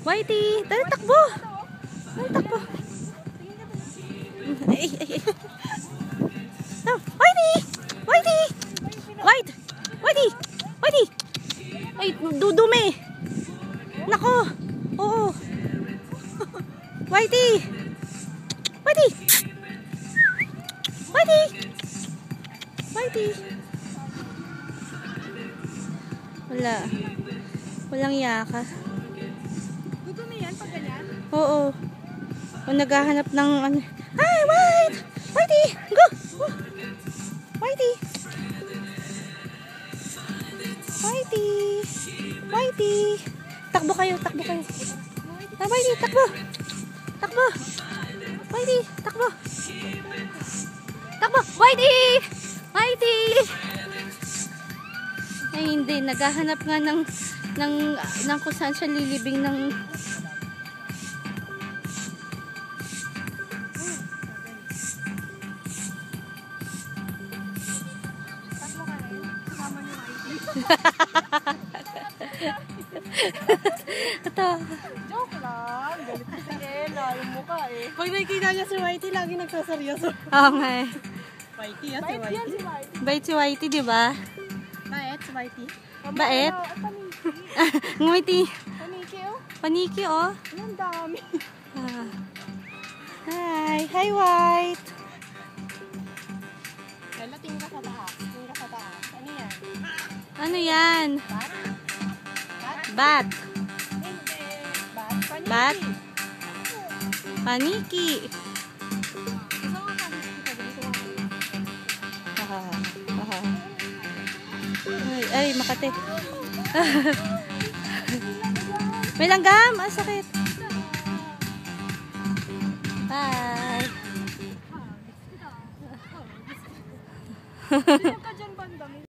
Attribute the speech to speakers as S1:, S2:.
S1: Whitey, dali takbo. Dali takbo. Ay, ay, ay. No, Whitey! Whitey! White! Whitey! Whitey! Ay, dudumi. Nako. Oo. Whitey! Whitey! Whitey! Whitey! Wala. Walang yaka.
S2: Dudumi yan pag ganyan?
S1: Oo. O naghahanap ng ano. Hi, White! Whitey! Go! Whitey! Whitey! Whitey! Takbo kayo, takbo kayo. Ah, Whitey, takbo! Takbo! Whitey, takbo! Takbo! Whitey! Whitey! Ay, hindi. Naghahanap nga ng kung saan siya lilibing ng...
S2: Takbo ka rin. Kasama niyo Whitey.
S1: Ito.
S2: Joke lang. Galit ko si Ella. Yung mukha eh.
S3: Pag nakikita niya si Whitey, lagi nagsaseryoso.
S1: Oo nga eh.
S3: Whitey, yan si
S2: Bait yan
S3: Whitey.
S2: si Whitey.
S1: Bait si Whitey, di ba?
S3: Bait si Whitey.
S1: Bait?
S2: Paniki.
S1: Ngumiti.
S2: Paniki oh.
S1: Paniki, oh.
S2: Ang dami.
S1: Ah. Hi. Hi, White.
S2: Ella, tingin ka sa taas. Tingin ka sa taas. Ano yan?
S1: Ano yan?
S2: Bat? Bat?
S1: Bat.
S2: Hindi. Bat? Paniki.
S1: Bat? Paniki.
S2: Gusto ko paniki ka. Gusto ko
S1: Ay, Makati. May langgam. Ang sakit. Bye.